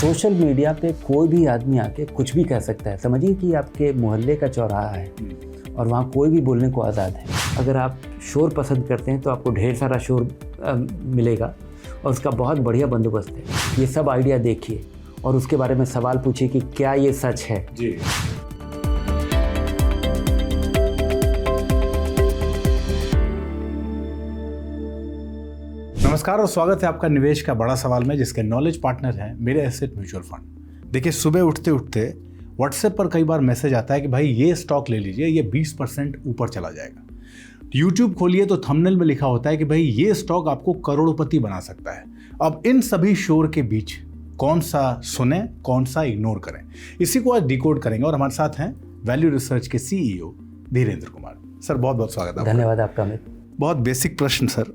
Social media पे कोई भी आदमी आके कुछ भी कह सकता है। समझिए कि आपके मोहल्ले का चौराहा है और वहाँ कोई भी बोलने को आज़ाद है। अगर आप शोर पसंद करते हैं तो आपको ढेर सारा शोर मिलेगा और उसका बहुत बढ़िया बंदोबस्त है। ये सब आइडिया देखिए और उसके बारे में सवाल पूछिए कि क्या ये सच है। जी। नमस्कार और स्वागत है आपका निवेश का बड़ा सवाल में, जिसके नॉलेज पार्टनर हैं मेरे एसेट म्यूचुअल फंड। देखिए, सुबह उठते उठते व्हाट्सएप पर कई बार मैसेज आता है कि भाई ये स्टॉक ले लीजिए, ये 20% ऊपर चला जाएगा। यूट्यूब खोलिए तो थंबनेल में लिखा होता है कि भाई ये स्टॉक आपको करोड़पति बना सकता है। अब इन सभी शोर के बीच कौन सा सुने, कौन सा इग्नोर करें, इसी को आज डिकोड करेंगे। और हमारे साथ हैं वैल्यू रिसर्च के CEO धीरेन्द्र कुमार। सर बहुत बहुत स्वागत है। धन्यवाद आपका अमित। बहुत बेसिक प्रश्न सर,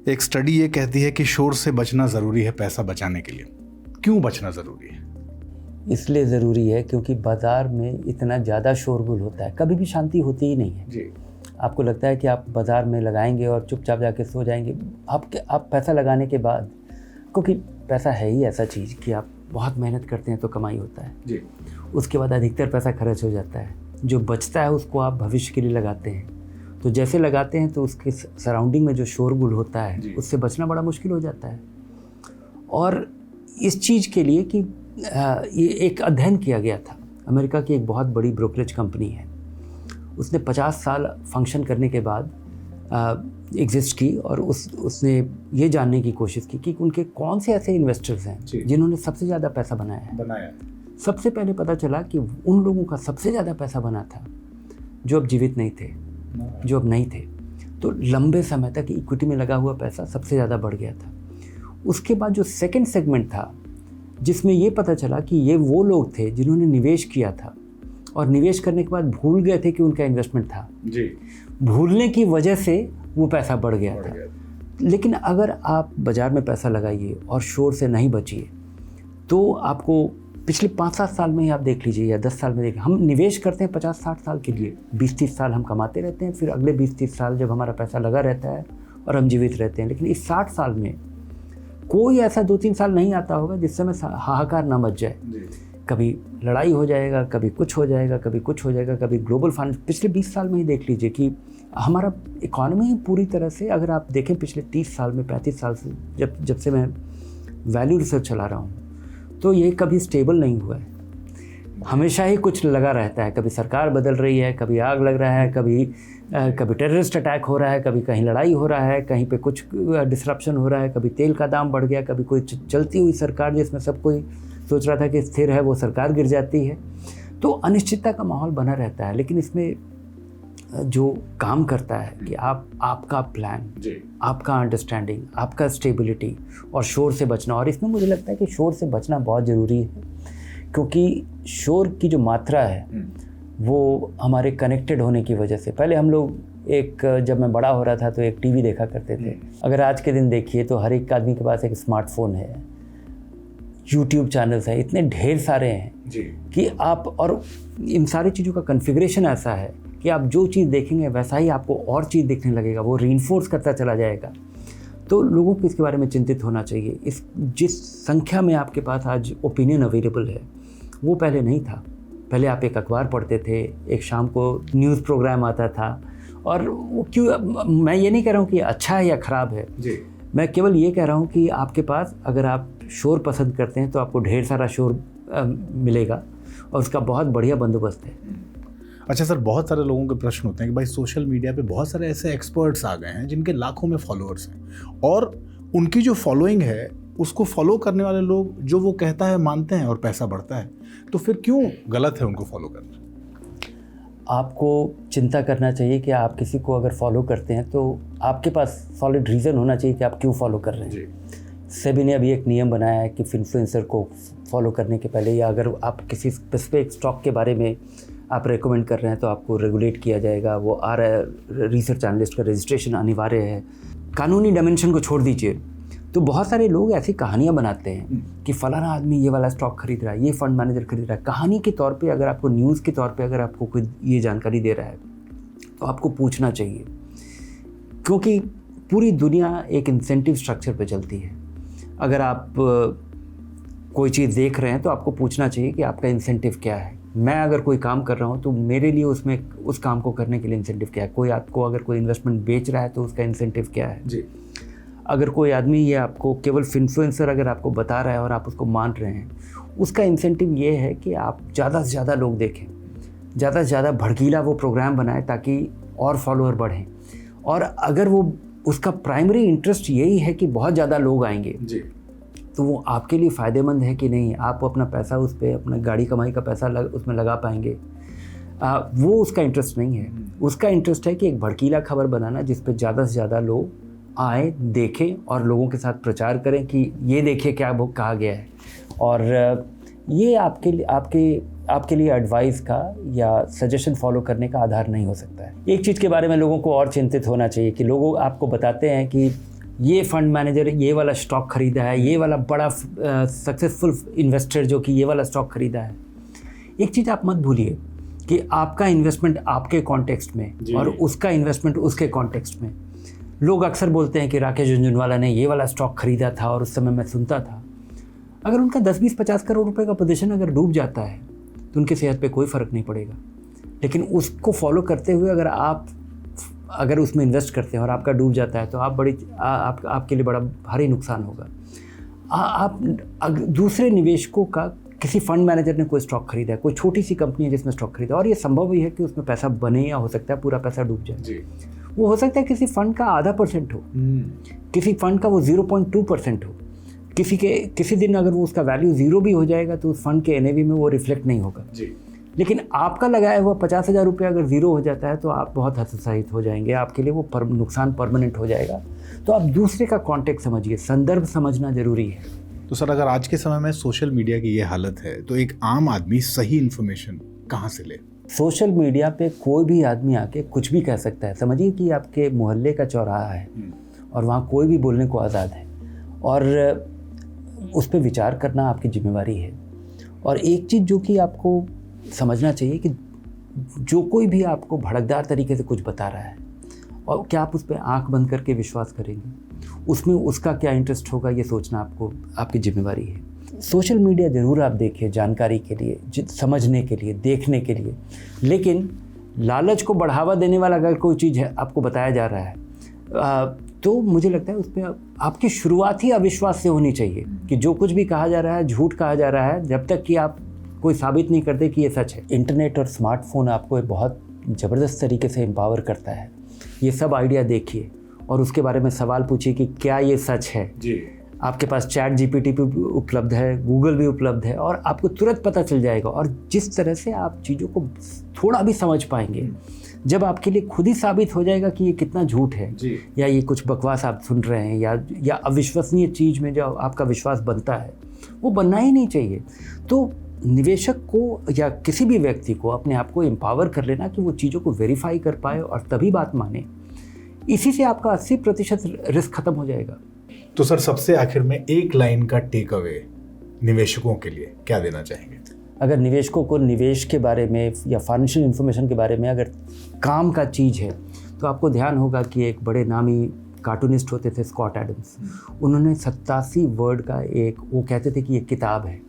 एक स्टडी ये कहती है कि शोर से बचना ज़रूरी है पैसा बचाने के लिए। क्यों बचना ज़रूरी है? इसलिए ज़रूरी है क्योंकि बाज़ार में इतना ज़्यादा शोरगुल होता है, कभी भी शांति होती ही नहीं है जी। आपको लगता है कि आप बाज़ार में लगाएंगे और चुपचाप जाके सो जाएंगे। आप पैसा लगाने के बाद, क्योंकि पैसा है ही ऐसा चीज़ कि आप बहुत मेहनत करते हैं तो कमाई होता है जी। उसके बाद अधिकतर पैसा खर्च हो जाता है। जो बचता है उसको आप भविष्य के लिए लगाते हैं। तो जैसे लगाते हैं तो उसके सराउंडिंग में जो शोरगुल होता है उससे बचना बड़ा मुश्किल हो जाता है। और इस चीज़ के लिए कि ये एक अध्ययन किया गया था। अमेरिका की एक बहुत बड़ी ब्रोकरेज कंपनी है, उसने 50 साल फंक्शन करने के बाद एग्जिस्ट की और उसने ये जानने की कोशिश की कि उनके कौन से ऐसे इन्वेस्टर्स हैं जिन्होंने सबसे ज़्यादा पैसा बनाया। सबसे पहले पता चला कि उन लोगों का सबसे ज़्यादा पैसा बना था जो अब जीवित नहीं थे, जो अब नहीं थे। तो लंबे समय तक इक्विटी में लगा हुआ पैसा सबसे ज़्यादा बढ़ गया था। उसके बाद जो सेकंड सेगमेंट था, जिसमें ये पता चला कि ये वो लोग थे जिन्होंने निवेश किया था और निवेश करने के बाद भूल गए थे कि उनका इन्वेस्टमेंट था जी। भूलने की वजह से वो पैसा बढ़ गया था। लेकिन अगर आप बाज़ार में पैसा लगाइए और शोर से नहीं बचिए तो आपको पिछले 5-7 साल में ही आप देख लीजिए या 10 साल में देखिए, हम निवेश करते हैं 50-60 साल के लिए, 20-30 साल हम कमाते रहते हैं, फिर अगले 20-30 साल जब हमारा पैसा लगा रहता है और हम जीवित रहते हैं। लेकिन इस 60 साल में कोई ऐसा 2-3 साल नहीं आता होगा जिस समय हाहाकार ना मच जाए। कभी लड़ाई हो जाएगा, कभी कुछ हो जाएगा, कभी कुछ हो जाएगा, कभी ग्लोबल फाइनेंस। पिछले 20 साल में ही देख लीजिए कि हमारा इकॉनमी पूरी तरह से, अगर आप देखें पिछले 30 साल में, 35 साल से जब से मैं वैल्यू रिसर्च चला रहा हूँ, तो ये कभी स्टेबल नहीं हुआ है। हमेशा ही कुछ लगा रहता है। कभी सरकार बदल रही है, कभी आग लग रहा है, कभी टेररिस्ट अटैक हो रहा है, कभी कहीं लड़ाई हो रहा है, कहीं पे कुछ डिसरप्शन हो रहा है, कभी तेल का दाम बढ़ गया, कभी कोई चलती हुई सरकार जिसमें सब कोई सोच रहा था कि स्थिर है वो सरकार गिर जाती है। तो अनिश्चितता का माहौल बना रहता है। लेकिन इसमें जो काम करता है कि आपका प्लान, आपका अंडरस्टैंडिंग, आपका स्टेबिलिटी और शोर से बचना। और इसमें मुझे लगता है कि शोर से बचना बहुत ज़रूरी है, क्योंकि शोर की जो मात्रा है वो हमारे कनेक्टेड होने की वजह से। पहले हम लोग जब मैं बड़ा हो रहा था तो एक टीवी देखा करते थे। अगर आज के दिन देखिए तो हर एक आदमी के पास एक स्मार्टफोन है, यूट्यूब चैनल्स हैं, इतने ढेर सारे हैं कि आप, और इन सारी चीज़ों का कन्फिग्रेशन ऐसा है कि आप जो चीज़ देखेंगे वैसा ही आपको और चीज़ देखने लगेगा, वो रीइंफोर्स करता चला जाएगा। तो लोगों को इसके बारे में चिंतित होना चाहिए। जिस संख्या में आपके पास आज ओपिनियन अवेलेबल है वो पहले नहीं था। पहले आप एक अखबार पढ़ते थे, एक शाम को न्यूज़ प्रोग्राम आता था। और वो क्यों, मैं ये नहीं कह रहा हूँ कि अच्छा है या ख़राब है जी। मैं केवल ये कह रहा हूँ कि आपके पास, अगर आप शोर पसंद करते हैं तो आपको ढेर सारा शोर मिलेगा और उसका बहुत बढ़िया बंदोबस्त है। अच्छा सर, बहुत सारे लोगों के प्रश्न होते हैं कि भाई सोशल मीडिया पे बहुत सारे ऐसे एक्सपर्ट्स आ गए हैं जिनके लाखों में फॉलोअर्स हैं और उनकी जो फॉलोइंग है उसको फॉलो करने वाले लोग जो वो कहता है मानते हैं और पैसा बढ़ता है। तो फिर क्यों गलत है उनको फॉलो करना? आपको चिंता करना चाहिए कि आप किसी को अगर फॉलो करते हैं तो आपके पास सॉलिड रीज़न होना चाहिए कि आप क्यों फॉलो कर रहे हैं। सेबी ने अभी एक नियम बनाया है कि इन्फ्लुएंसर को फॉलो करने के पहले, या अगर आप किसी स्पेसिफिक स्टॉक के बारे में आप रेकमेंड कर रहे हैं तो आपको रेगुलेट किया जाएगा। वो आ रहा है, रिसर्च एनालिस्ट का रजिस्ट्रेशन अनिवार्य है। कानूनी डायमेंशन को छोड़ दीजिए तो बहुत सारे लोग ऐसी कहानियाँ बनाते हैं कि फलाना आदमी ये वाला स्टॉक खरीद रहा है, ये फंड मैनेजर खरीद रहा है। कहानी के तौर पे, अगर आपको न्यूज़ के तौर पे अगर आपको कोई ये जानकारी दे रहा है तो आपको पूछना चाहिए, क्योंकि पूरी दुनिया एक इंसेंटिव स्ट्रक्चर पे चलती है। अगर आप कोई चीज़ देख रहे हैं तो आपको पूछना चाहिए कि आपका इंसेंटिव क्या है। मैं अगर कोई काम कर रहा हूँ तो मेरे लिए उसमें उस काम को करने के लिए इंसेंटिव क्या है। कोई आपको अगर कोई इन्वेस्टमेंट बेच रहा है तो उसका इंसेंटिव क्या है जी। अगर कोई आदमी ये आपको केवल इन्फ्लुएंसर अगर आपको बता रहा है और आप उसको मान रहे हैं, उसका इंसेंटिव ये है कि आप ज़्यादा से ज़्यादा लोग देखें, ज़्यादा से ज़्यादा भड़कीला वो प्रोग्राम बनाए ताकि और फॉलोअर बढ़ें। और अगर वो उसका प्राइमरी इंटरेस्ट यही है कि बहुत ज़्यादा लोग आएंगे जी, तो वो आपके लिए फ़ायदेमंद है कि नहीं, आप अपना पैसा उस पर, अपना गाड़ी कमाई का पैसा उसमें लगा पाएंगे, वो उसका इंटरेस्ट नहीं है। उसका इंटरेस्ट है कि एक भड़कीला खबर बनाना जिस पर ज़्यादा से ज़्यादा लोग आए, देखें और लोगों के साथ प्रचार करें कि ये देखिए क्या वो कहा गया है। और ये आपके लिए एडवाइस का या सजेशन फॉलो करने का आधार नहीं हो सकता है। एक चीज़ के बारे में लोगों को और चिंतित होना चाहिए कि लोग आपको बताते हैं कि ये फंड मैनेजर ये वाला स्टॉक खरीदा है, ये वाला बड़ा सक्सेसफुल इन्वेस्टर जो कि ये वाला स्टॉक खरीदा है। एक चीज़ आप मत भूलिए कि आपका इन्वेस्टमेंट आपके कॉन्टेक्स्ट में और उसका इन्वेस्टमेंट उसके कॉन्टेक्स्ट में। लोग अक्सर बोलते हैं कि राकेश झुनझुनवाला ने ये वाला स्टॉक खरीदा था और उस समय मैं सुनता था। अगर उनका 10-20-50 करोड़ रुपए का पोजीशन अगर डूब जाता है तो उनकी सेहत पे कोई फ़र्क नहीं पड़ेगा। लेकिन उसको फॉलो करते हुए अगर उसमें इन्वेस्ट करते हैं और आपका डूब जाता है तो आपके लिए बड़ा भारी नुकसान होगा। दूसरे निवेशकों का किसी फंड मैनेजर ने कोई स्टॉक खरीदा है, कोई छोटी सी कंपनी है जिसमें स्टॉक खरीदा, और ये संभव भी है कि उसमें पैसा बने या हो सकता है पूरा पैसा डूब जाए जी। वो हो सकता है किसी फंड का 0.5% हो, किसी फंड का वो 0.2% हो, किसी दिन अगर वो उसका वैल्यू 0 भी हो जाएगा तो उस फंड के NAV में वो रिफ्लेक्ट नहीं होगा जी। लेकिन आपका लगाया हुआ 50,000 रुपये अगर 0 हो जाता है तो आप बहुत हतोत्साहित हो जाएंगे, आपके लिए वो नुकसान परमानेंट हो जाएगा। तो आप दूसरे का कॉन्टेक्स्ट समझिए, संदर्भ समझना जरूरी है। तो सर, अगर आज के समय में सोशल मीडिया की ये हालत है तो एक आम आदमी सही इन्फॉर्मेशन कहाँ से ले? सोशल मीडिया पे कोई भी आदमी आके कुछ भी कह सकता है। समझिए कि आपके मोहल्ले का चौराहा है और वहाँ कोई भी बोलने को आज़ाद है और उस पर विचार करना आपकी जिम्मेवारी है। और एक चीज़ जो कि आपको समझना चाहिए कि जो कोई भी आपको भड़कदार तरीके से कुछ बता रहा है और क्या आप उस पर आँख बंद करके विश्वास करेंगे, उसमें उसका क्या इंटरेस्ट होगा, ये सोचना आपकी जिम्मेवारी है। सोशल मीडिया ज़रूर आप देखिए जानकारी के लिए, समझने के लिए, देखने के लिए, लेकिन लालच को बढ़ावा देने वाला अगर कोई चीज़ है आपको बताया जा रहा है तो मुझे लगता है उस पर आपकी शुरुआत ही अविश्वास से होनी चाहिए कि जो कुछ भी कहा जा रहा है झूठ कहा जा रहा है, जब तक कि आप कोई साबित नहीं करते कि ये सच है। इंटरनेट और स्मार्टफोन आपको एक बहुत ज़बरदस्त तरीके से एम्पावर करता है। ये सब आइडिया देखिए और उसके बारे में सवाल पूछिए कि क्या ये सच है जी। आपके पास ChatGPT भी उपलब्ध है, गूगल भी उपलब्ध है और आपको तुरंत पता चल जाएगा। और जिस तरह से आप चीज़ों को थोड़ा भी समझ पाएंगे, जब आपके लिए खुद ही साबित हो जाएगा कि ये कितना झूठ है या ये कुछ बकवास आप सुन रहे हैं या अविश्वसनीय चीज़ में जो आपका विश्वास बनता है, वो बनना ही नहीं चाहिए। तो निवेशक को या किसी भी व्यक्ति को अपने आप को एम्पावर कर लेना कि वो चीज़ों को वेरीफाई कर पाए और तभी बात माने, इसी से आपका 80% रिस्क खत्म हो जाएगा। तो सर, सबसे आखिर में एक लाइन का टेक अवे निवेशकों के लिए क्या देना चाहेंगे? अगर निवेशकों को निवेश के बारे में या फाइनेंशियल इन्फॉर्मेशन के बारे में अगर काम का चीज़ है तो आपको ध्यान होगा कि एक बड़े नामी कार्टूनिस्ट होते थे स्कॉट एडम्स। उन्होंने 87 वर्ड का वो कहते थे कि ये किताब है,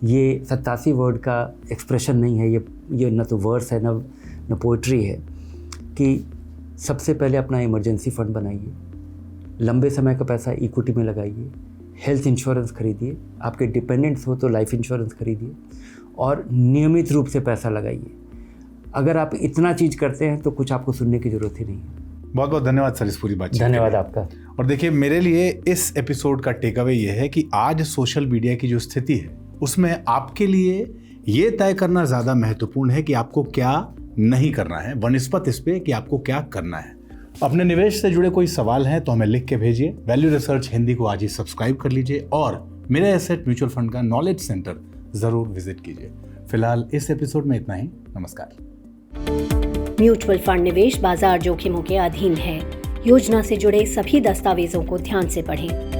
ये 87 वर्ड का एक्सप्रेशन नहीं है, ये न तो वर्स है न पोइट्री है, कि सबसे पहले अपना इमरजेंसी फंड बनाइए, लंबे समय का पैसा इक्विटी में लगाइए, हेल्थ इंश्योरेंस खरीदिए, आपके डिपेंडेंट्स हो तो लाइफ इंश्योरेंस खरीदिए और नियमित रूप से पैसा लगाइए। अगर आप इतना चीज़ करते हैं तो कुछ आपको सुनने की ज़रूरत ही नहीं है। बहुत बहुत धन्यवाद सर इस पूरी बात। धन्यवाद आपका। और देखिए, मेरे लिए इस एपिसोड का टेक अवे ये है कि आज सोशल मीडिया की जो स्थिति है उसमें आपके लिए ये तय करना ज़्यादा महत्वपूर्ण है कि आपको क्या नहीं करना है, वनिस्पत इस पे कि आपको क्या करना है। अपने निवेश से जुड़े कोई सवाल हैं तो हमें लिख के भेजिए। वैल्यू रिसर्च हिंदी को आज ही सब्सक्राइब कर लीजिए और मेरे एसेट म्यूचुअल फंड का नॉलेज सेंटर ज़रूर विजिट कीजिए। फिलहाल इस एपिसोड में इतना ही। नमस्कार। म्यूचुअल फंड निवेश बाजार जोखिमों के अधीन है। योजना से जुड़े सभी दस्तावेजों को ध्यान से पढ़ें।